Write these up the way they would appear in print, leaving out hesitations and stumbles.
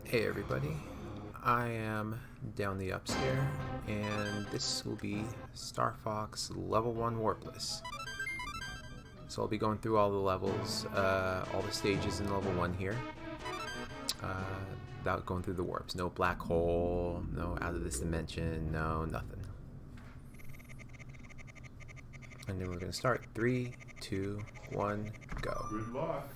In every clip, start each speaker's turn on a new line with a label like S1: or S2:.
S1: Hey everybody, I am down the upstairs, and this will be Star Fox Level 1 Warpless. So I'll be going through all the levels, all the stages in Level 1 here, without going through the warps. No black hole, no out of this dimension, no nothing. And then we're going to start. 3, 2, 1, go.
S2: Good luck.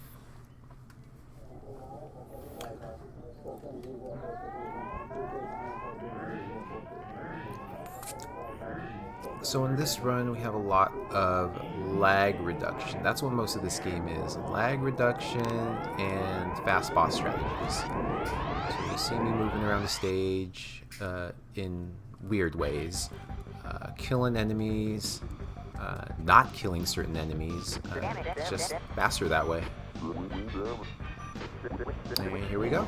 S1: So in this run we have a lot of lag reduction. That's what most of this game is. Lag reduction and fast boss strategies. So you see me moving around the stage in weird ways. Killing enemies, not killing certain enemies. It's just faster that way. And here we go.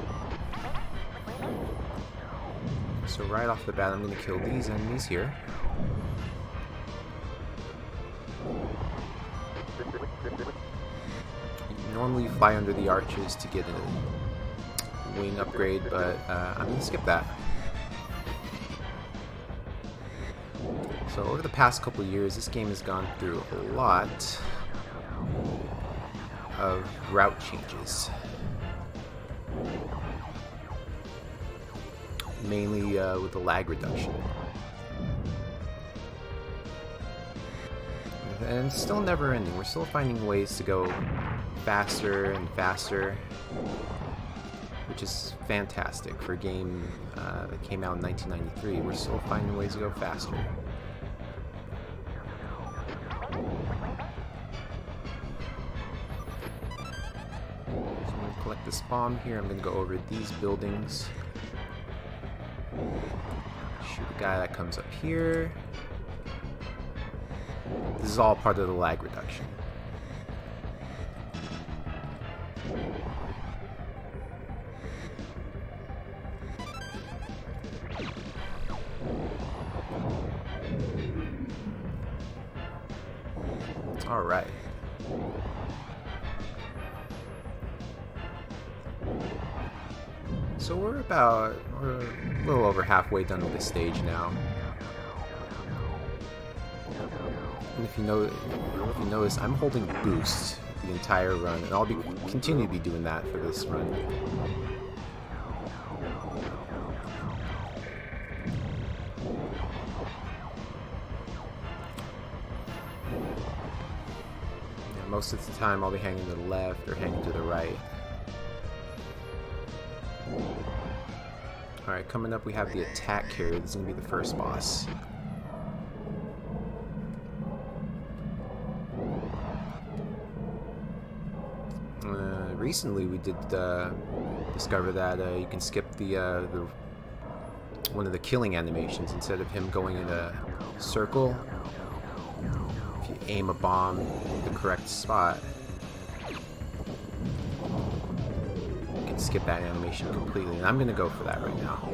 S1: So right off the bat I'm going to kill these enemies here. Normally you fly under the arches to get a wing upgrade, but I'm going to skip that. So over the past couple years, this game has gone through a lot of route changes. Mainly with the lag reduction. And it's still never ending. We're still finding ways to go faster and faster, which is fantastic for a game that came out in 1993. We're still finding ways to go faster. So I'm going to collect this bomb here. I'm going to go over these buildings. Shoot a guy that comes up here. This is all part of the lag reduction. All right. So we're a little over halfway done with this stage now. And if you notice, I'm holding boost the entire run, and I'll continue to be doing that for this run. Yeah, most of the time I'll be hanging to the left or hanging to the right. Alright, coming up we have the attack carrier. This is going to be the first boss. Recently we did discover that you can skip the one of the killing animations. Instead of him going in a circle, if you aim a bomb in the correct spot, you can skip that animation completely, and I'm going to go for that right now.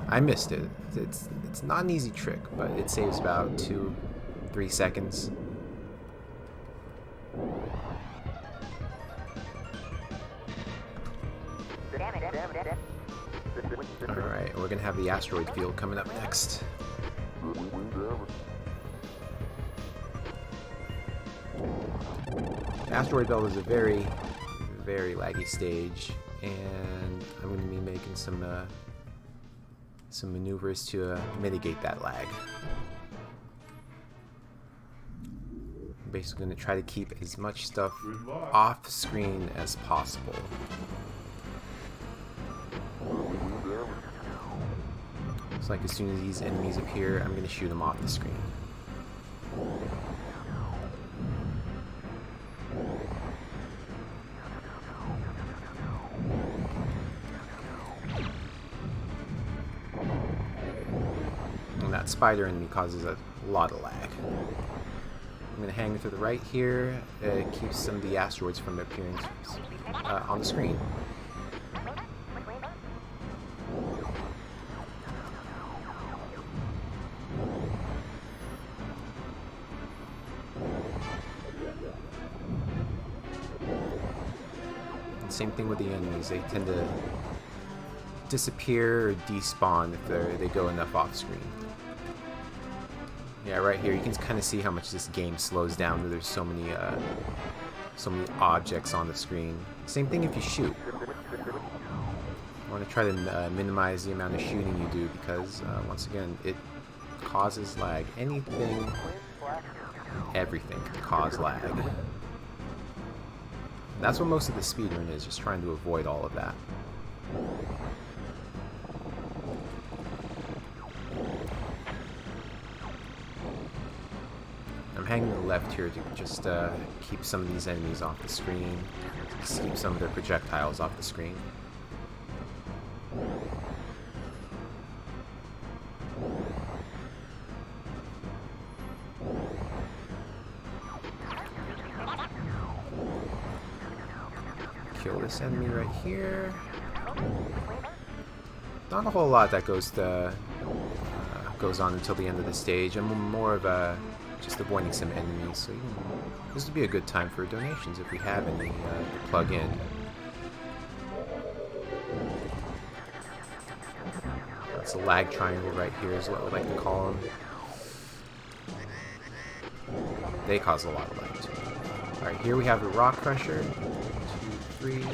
S1: I missed it. It's not an easy trick, but it saves about 2-3 seconds. Alright, we're gonna have the asteroid field coming up next. The asteroid belt is a very, very laggy stage, and I'm gonna be making some maneuvers to mitigate that lag. I'm basically gonna try to keep as much stuff off screen as possible. It's like as soon as these enemies appear, I'm going to shoot them off the screen. And that spider enemy causes a lot of lag. I'm going to hang to the right here. It keeps some of the asteroids from appearing on the screen. Same thing with the enemies. They tend to disappear or despawn if they go enough off screen. Yeah, right here you can kind of see how much this game slows down. There's so many objects on the screen. Same thing if you shoot. I want to try to minimize the amount of shooting you do because once again it causes lag. Everything can cause lag. That's what most of the speedrun is, just trying to avoid all of that. I'm hanging to the left here to just keep some of these enemies off the screen, just keep some of their projectiles off the screen. Kill this enemy right here. Not a whole lot that goes on until the end of the stage. I'm more of just avoiding some enemies. So this would be a good time for donations if we have any to plug in. That's a lag triangle right here is what we like to call them. They cause a lot of lag too. Alright, here we have a rock crusher. 2, 3.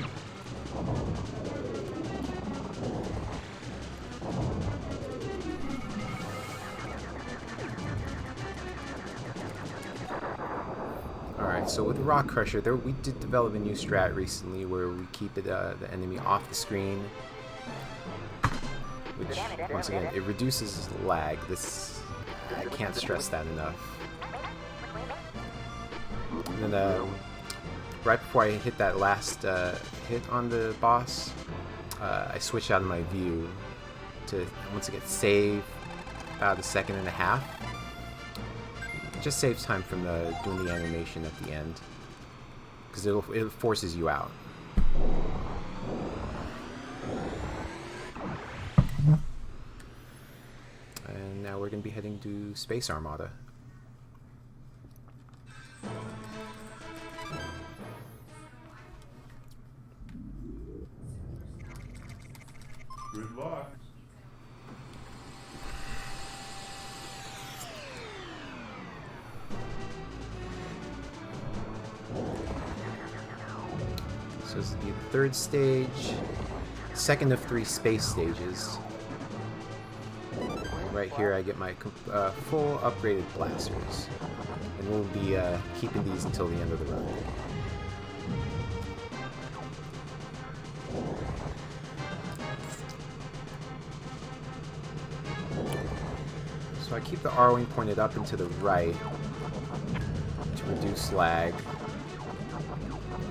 S1: Alright, so with the rock crusher, we did develop a new strat recently where we keep the enemy off the screen. Which, once again, it reduces lag. I can't stress that enough. And then, right before I hit that last hit on the boss, I switch out of my view to, once again, save about 1.5 seconds. It just saves time from doing the animation at the end, because it forces you out. And now we're going to be heading to Space Armada.
S2: Good luck.
S1: So this will be the 3rd stage, 2nd of 3 space stages. And right here I get my full upgraded blasters. And we'll be keeping these until the end of the run. So I keep the R-wing pointed up and to the right to reduce lag.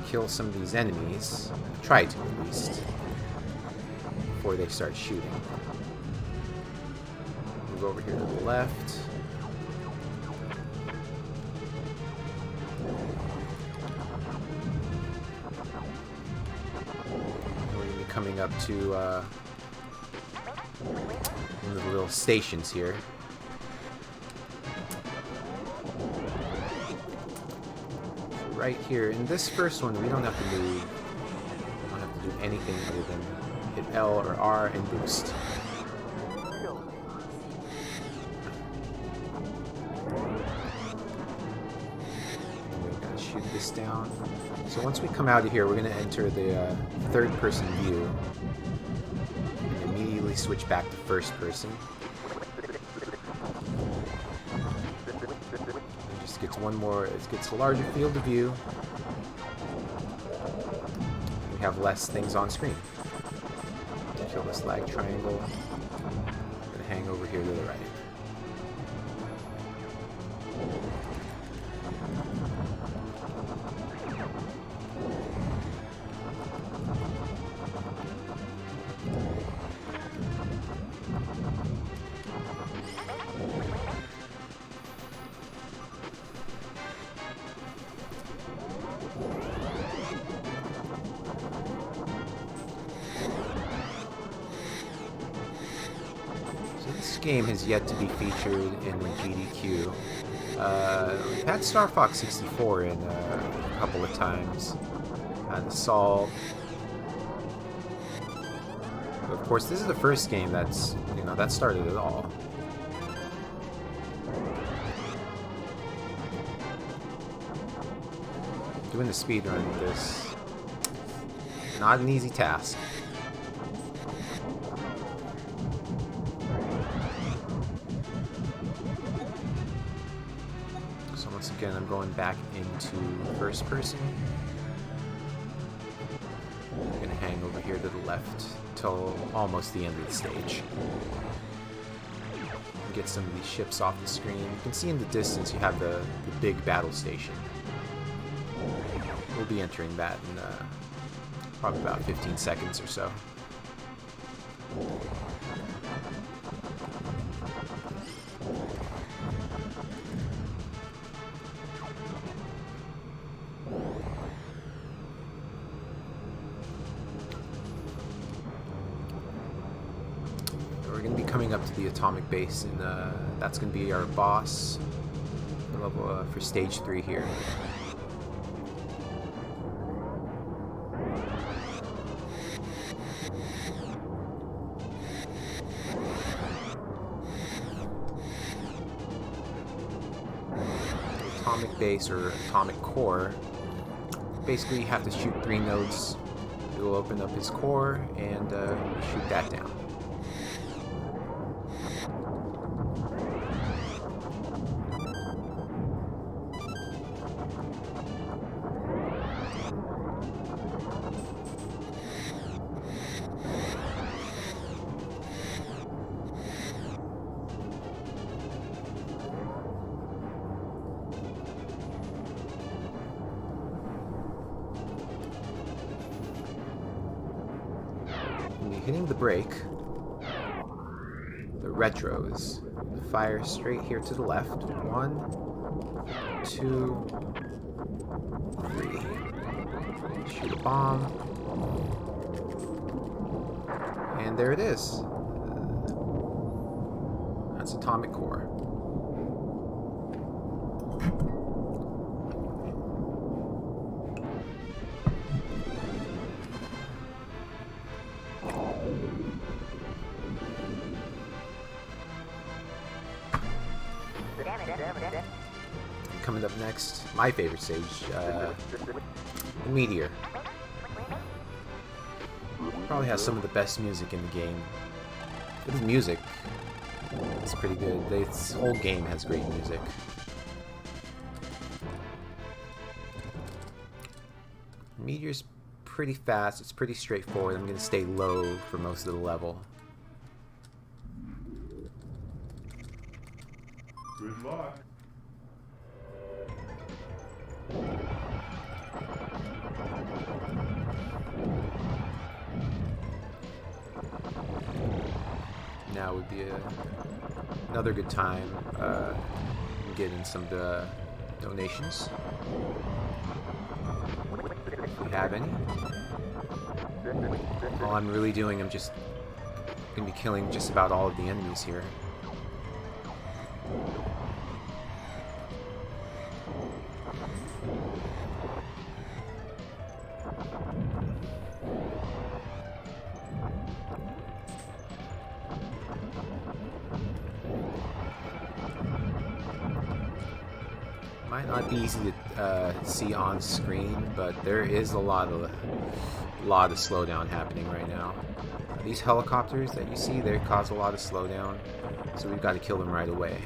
S1: Kill some of these enemies. Try to, at least. Before they start shooting. Move over here to the left. We're going to be coming up to one of the little stations here. Right here, in this first one, we don't have to move. We don't have to do anything other than hit L or R and boost. We're gonna shoot this down. So once we come out of here, we're gonna enter the 3rd-person view and immediately switch back to 1st person. Gets one more, it gets a larger field of view. We have less things on screen. Kill this lag triangle. I'm gonna hang over here to the right. This game has yet to be featured in the GDQ. We've had Star Fox 64 in a couple of times. The Assault, Of course, this is the first game that's, that started it all. Doing the speedrun of this, not an easy task. So once again, I'm going back into first person. I'm gonna hang over here to the left till almost the end of the stage. Get some of these ships off the screen. You can see in the distance you have the big battle station. We'll be entering that in probably about 15 seconds or so. We're going to be coming up to the atomic base, and that's going to be our boss level for stage 3 here. Atomic base or atomic core. Basically, you have to shoot 3 nodes. It will open up his core and shoot that down. Hitting the brake, the retros, fire straight here to the left. 1, 2, 3. Shoot a bomb. And there it is. That's atomic core. Coming up next, my favorite stage, the Meteor. Probably has some of the best music in the game. The music is pretty good. This whole game has great music. Meteor's pretty fast, it's pretty straightforward. I'm going to stay low for most of the level.
S2: Good luck.
S1: Now would be another good time getting some of the donations, if we have any. All I'm really doing, I'm just going to be killing just about all of the enemies here. Might not be easy to see on screen, but there is a lot of slowdown happening right now. These helicopters that you see, they cause a lot of slowdown, so we've got to kill them right away.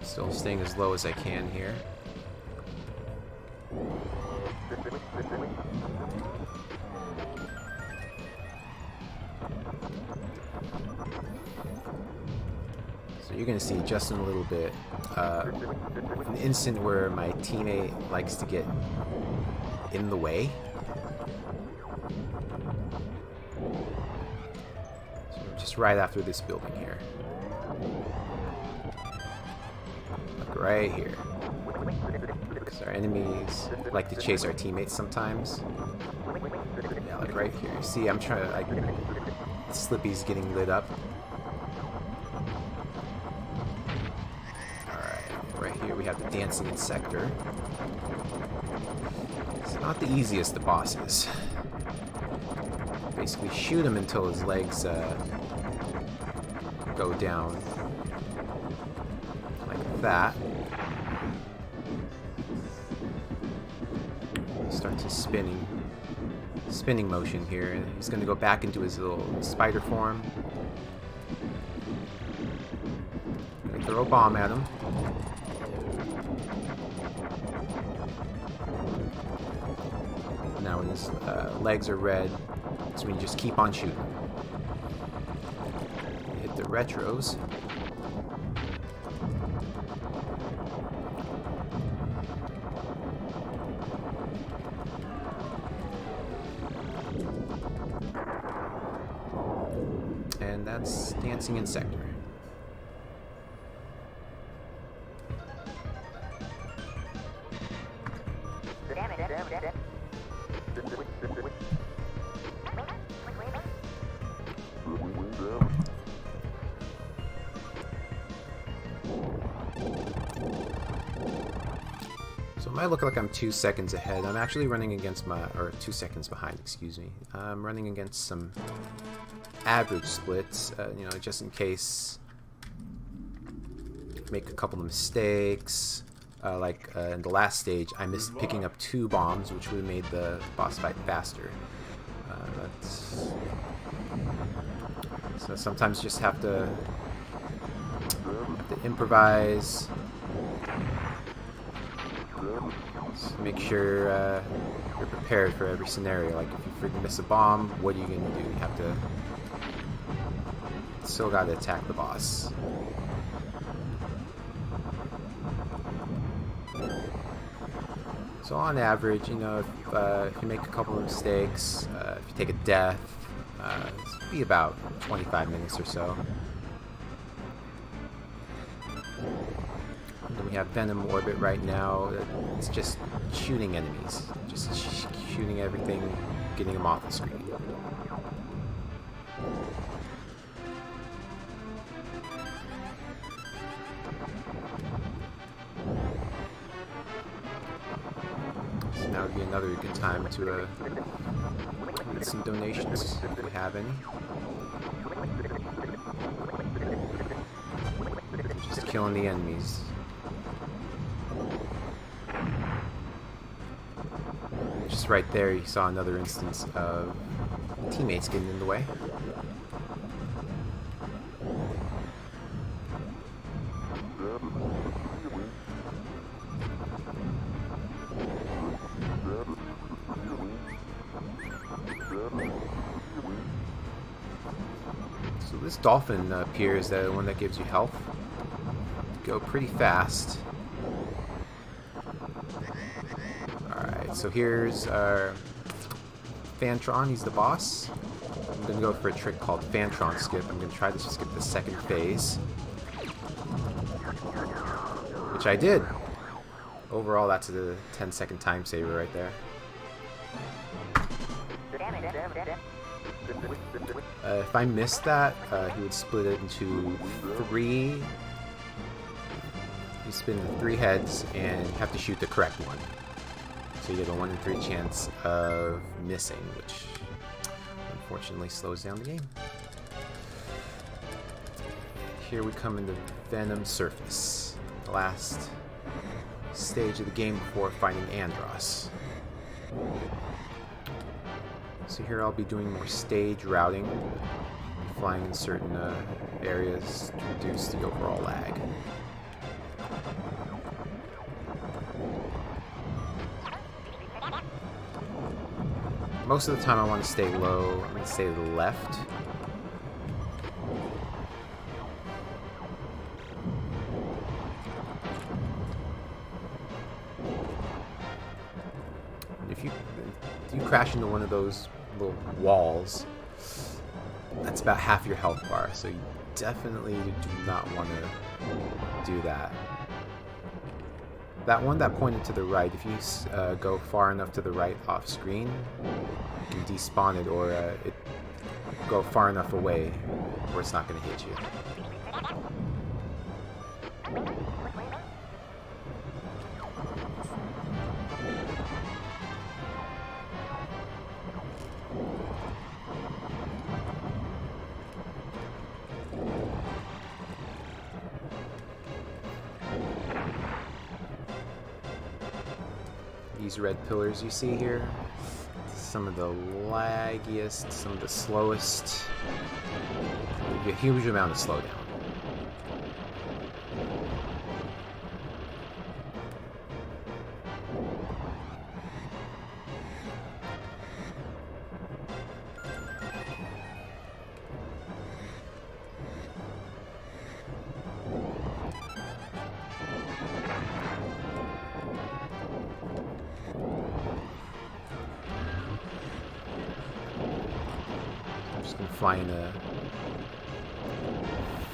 S1: Still staying as low as I can here. So you're going to see just in a little bit an instant where my teammate likes to get in the way. So I'm just Just right after this building here. Like right here. Because our enemies like to chase our teammates sometimes. Yeah, like right here. See, I'm trying to, like, Slippy's getting lit up. Alright, right here we have the dancing insector. It's not the easiest of bosses. Basically shoot him until his legs go down. Like that. Starts his spinning motion here. He's going to go back into his little spider form. Gonna throw a bomb at him. Now when his legs are red, that's when you just keep on shooting. Hit the retros. And that's Dancing Insector. So it might look like I'm 2 seconds ahead. I'm actually running against or 2 seconds behind, excuse me. I'm running against some average splits, you know, just in case I make a couple of mistakes. Like in the last stage, I missed picking up 2 bombs, which would have made the boss fight faster. So sometimes you just have to improvise. Just make sure you're prepared for every scenario. Like if you freaking miss a bomb, what are you gonna do? You have to still got to attack the boss. So on average, you know, if you make a couple of mistakes, if you take a death, it'll be about 25 minutes or so. And then we have Venom Orbit right now. It's just shooting enemies. Just shooting everything, getting them off the screen. So now would be another good time to get some donations if we have any. Just killing the enemies. Just right there, you saw another instance of teammates getting in the way. So this dolphin appears the one that gives you health. Go pretty fast. Alright, so here's our Fantron, he's the boss. I'm going to go for a trick called Fantron Skip. I'm going to try to skip the second phase. Which I did. Overall, that's a 10-second time saver right there. If I missed that, he would split it into 3. You spin 3 heads and you have to shoot the correct one. So you get a 1 in 3 chance of missing, which unfortunately slows down the game. Here we come into Venom Surface, the last stage of the game before fighting Andros. So here I'll be doing more stage routing, flying in certain areas to reduce the overall lag. Most of the time I want to stay low. I'm going to stay to the left. If you crash into one of those little walls, that's about half your health bar, so you definitely do not want to do that. That one that pointed to the right, if you go far enough to the right off screen, you can despawn it, or it go far enough away where it's not going to hit you. These red pillars you see here, some of the laggiest, some of the slowest. A huge amount of slowdown.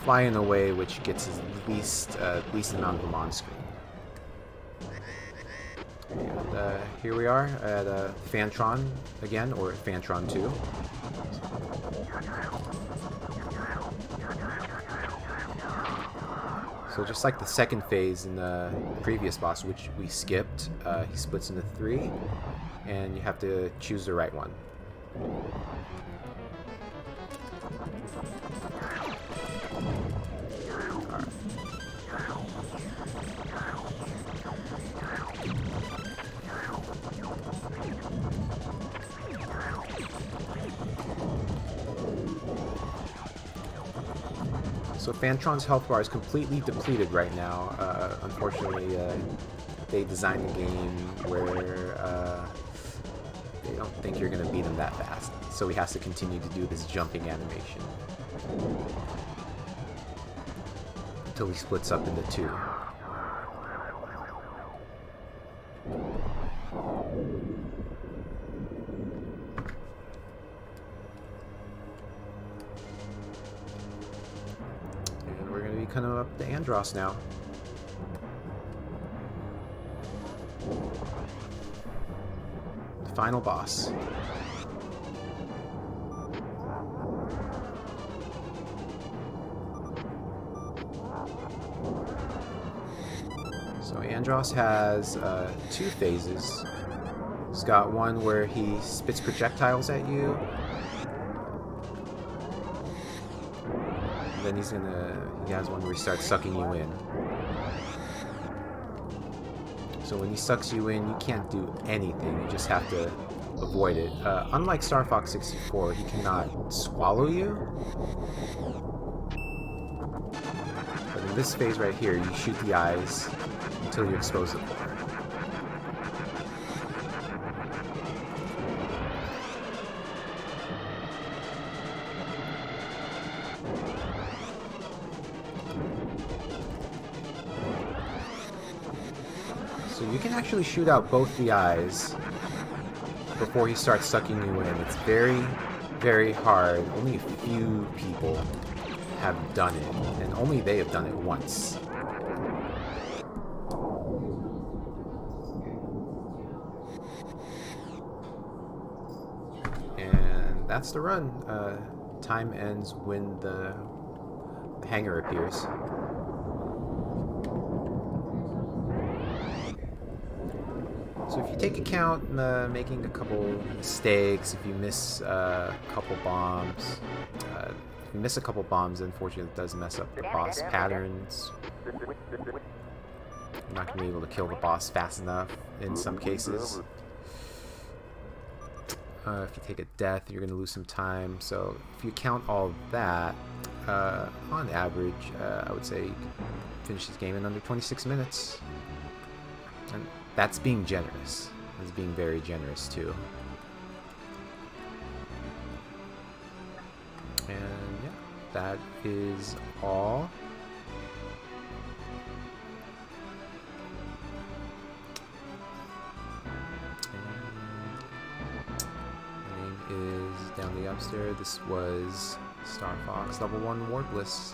S1: Fly in a way which gets the least amount of them on screen. And here we are at Fantron again, or Fantron 2. So just like the second phase in the previous boss, which we skipped, he splits into 3, and you have to choose the right one. So Fantron's health bar is completely depleted right now. Unfortunately, they designed a game where they don't think you're going to beat him that fast. So he has to continue to do this jumping animation until he splits up into 2. Coming up to Andros now. The final boss. So Andros has 2 phases. He's got one where he spits projectiles at you. Then he has one where he starts sucking you in. So when he sucks you in, you can't do anything. You just have to avoid it. Unlike Star Fox 64, he cannot swallow you. But in this phase right here, you shoot the eyes until you expose the core. So you can actually shoot out both the eyes before he starts sucking you in. It's very, very hard. Only a few people have done it, and only they have done it once. And that's the run. Time ends when the hangar appears. So if you take account making a couple mistakes, if you miss a couple bombs, unfortunately it does mess up the boss patterns. You're not going to be able to kill the boss fast enough in some cases. If you take a death, you're going to lose some time. So if you count all that, on average, I would say you can finish this game in under 26 minutes. And that's being generous. That's being very generous too. And yeah, that is all. My name is Down the Upstairs. This was Star Fox level 1 Warpless.